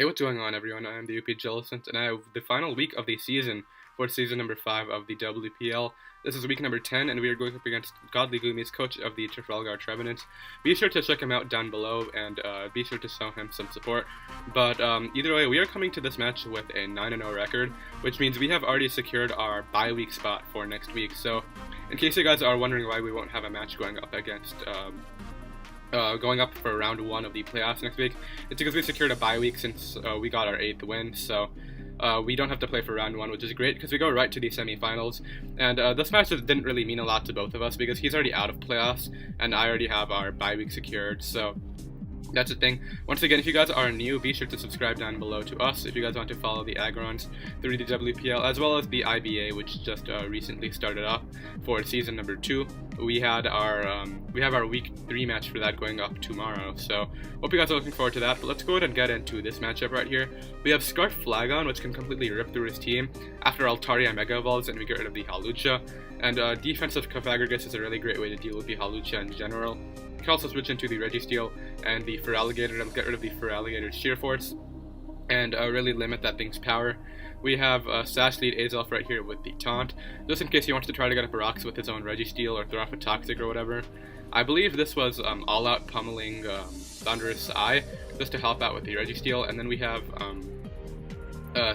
Hey, what's going on, everyone? I am the OPJellicent, and I have the final week of the season for season number 5 of the WPL. This is week number 10, and we are going up against Godly Gloomies, coach of the Trafalgar Trevenants. Be sure to check him out down below, and be sure to show him some support. But either way, we are coming to this match with a 9-0 record, which means we have already secured our bye week spot for next week. So, in case you guys are wondering why we won't have a match going up against going up for round 1 of the playoffs next week, it's because we secured a bye week since we got our 8th win, so we don't have to play for round 1, which is great because we go right to the semifinals. And this match didn't really mean a lot to both of us because he's already out of playoffs and I already have our bye week secured, so that's the thing. Once again, if you guys are new, be sure to subscribe down below to us if you guys want to follow the Aggrons through the WPL, as well as the IBA, which just recently started up for season number 2. We have our week 3 match for that going up tomorrow, so hope you guys are looking forward to that. But let's go ahead and get into this matchup right here. We have Flygon, which can completely rip through his team after Altaria Mega evolves and we get rid of the Hawlucha. And defensive Aggregus is a really great way to deal with the Hawlucha in general. You can also switch into the Registeel and the Feraligatr and get rid of the Feraligator's Sheer Force and really limit that thing's power. We have Sash Lead Azelf right here with the Taunt, just in case he wants to try to get up a rocks with his own Registeel or throw off a Toxic or whatever. I believe this was all-out pummeling Thunderous Eye, just to help out with the Registeel, and then we have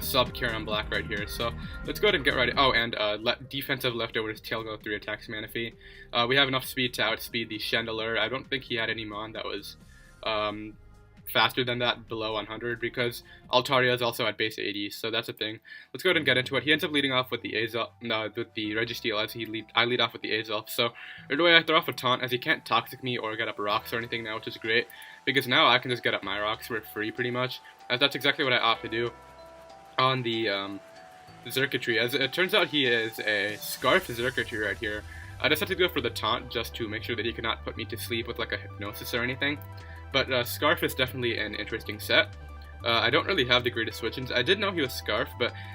sub Kyurem-Black right here. So let's go ahead and get ready. Oh, and defensive leftovers tail go 3 attacks Manaphy. We have enough speed to outspeed the Chandelure. I don't think he had any mon that was faster than that below 100 because Altaria is also at base 80, so that's a thing. Let's go ahead and get into it. He ends up leading off with the with the Registeel as I lead off with the Azelf. So right away I throw off a taunt as he can't toxic me or get up rocks or anything now, which is great because now I can just get up my rocks for free pretty much, as that's exactly what I opt to do on the Xurkitree. As it turns out, he is a Scarf Xurkitree right here. I just had to go for the taunt just to make sure that he could not put me to sleep with like a hypnosis or anything. But Scarf is definitely an interesting set. I don't really have the greatest switch-ins. I did know he was Scarf,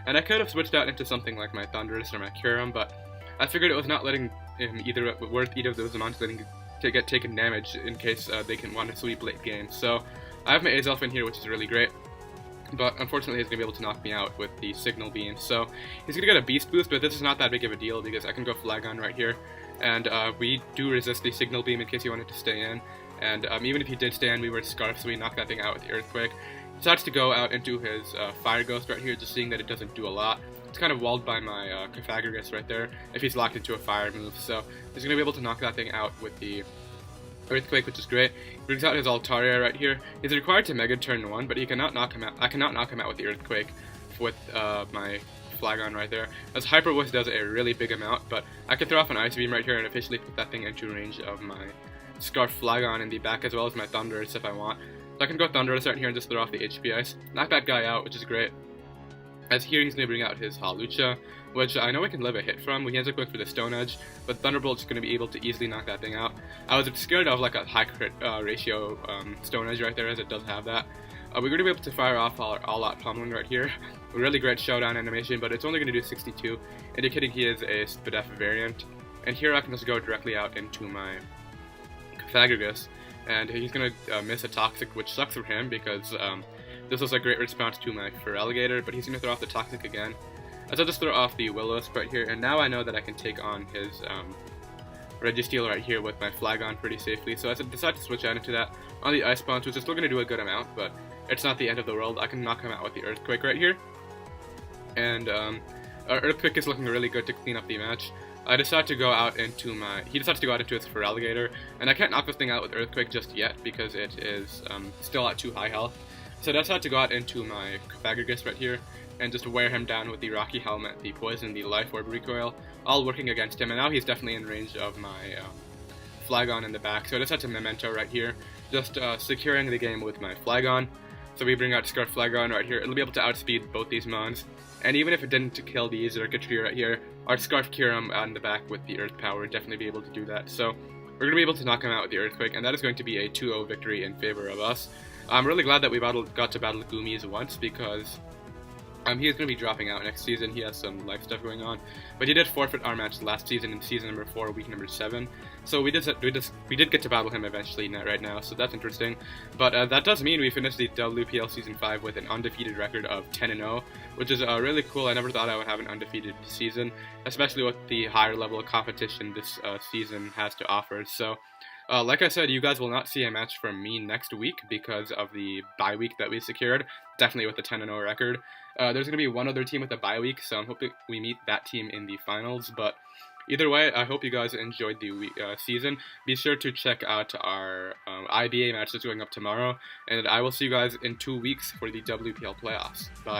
and I could have switched out into something like my Thunderous or my Kyurem, but I figured it was not letting him worth either of those amounts letting to get taken damage in case they can want to sweep late game. So I have my Azelf in here, which is really great. But unfortunately, he's going to be able to knock me out with the Signal Beam. So he's going to get a Beast Boost, but this is not that big of a deal because I can go Flygon right here. And we do resist the Signal Beam in case he wanted to stay in. And even if he did stay in, we were Scarf, so we knocked that thing out with the Earthquake. He decides to go out into his Fire Ghost right here, just seeing that it doesn't do a lot. It's kind of walled by my Aggregus right there if he's locked into a Fire move. So he's going to be able to knock that thing out with the Earthquake, which is great. He brings out his Altaria right here. He's required to Mega turn 1, but he cannot knock him out. I cannot knock him out with the Earthquake with my Flygon right there, as Hyper Voice does a really big amount, but I can throw off an Ice Beam right here and officially put that thing into range of my Scarf Flygon in the back as well as my Thunderous if I want. So I can go Thunderous right here and just throw off the HP Ice. Knock that guy out, which is great. As here he's going to bring out his Hawlucha, which I know I can live a hit from. He ends up going for the Stone Edge, but Thunderbolt's going to be able to easily knock that thing out. I was scared of like a high crit ratio Stone Edge right there, as it does have that. We're going to be able to fire off our all-out pummeling right here. A really great showdown animation, but it's only going to do 62, indicating he is a Spadef variant. And here I can just go directly out into my Aggregus, and he's going to miss a Toxic, which sucks for him because this was a great response to my Feraligator, but he's going to throw off the Toxic again. As I'll just throw off the Will-O-Wisp right here, and now I know that I can take on his Registeel right here with my Flygon pretty safely, so I decided to switch out into that on the Ice Punch, which is still going to do a good amount, but it's not the end of the world. I can knock him out with the Earthquake right here, and Earthquake is looking really good to clean up the match. I decided to go out into he decides to go out into his Feraligator, and I can't knock this thing out with Earthquake just yet because it is still at 2 high health. So I decided to go out into my Aggregus right here and just wear him down with the Rocky Helmet, the Poison, the Life Orb Recoil, all working against him, and now he's definitely in range of my Flygon in the back. So I decided to Memento right here, just securing the game with my Flygon. So we bring out Scarf Flygon right here. It'll be able to outspeed both these mons. And even if it didn't kill the Xurkitree right here, our Scarf Kyurem on the back with the Earth Power would definitely be able to do that. So we're going to be able to knock him out with the Earthquake, and that is going to be a 2-0 victory in favor of us. I'm really glad that we got to battle Gloomies once because He is going to be dropping out next season. He has some life stuff going on, but he did forfeit our match last season in season number 4, week number 7. So we did get to battle him eventually right now. So that's interesting. But that does mean we finished the WPL season 5 with an undefeated record of 10-0, which is really cool. I never thought I would have an undefeated season, especially with the higher level of competition this season has to offer. So. Like I said, you guys will not see a match from me next week because of the bye week that we secured, definitely with the 10-0 record. There's going to be one other team with a bye week, so I'm hoping we meet that team in the finals. But either way, I hope you guys enjoyed the season. Be sure to check out our IBA match that's going up tomorrow, and I will see you guys in 2 weeks for the WPL playoffs. Bye.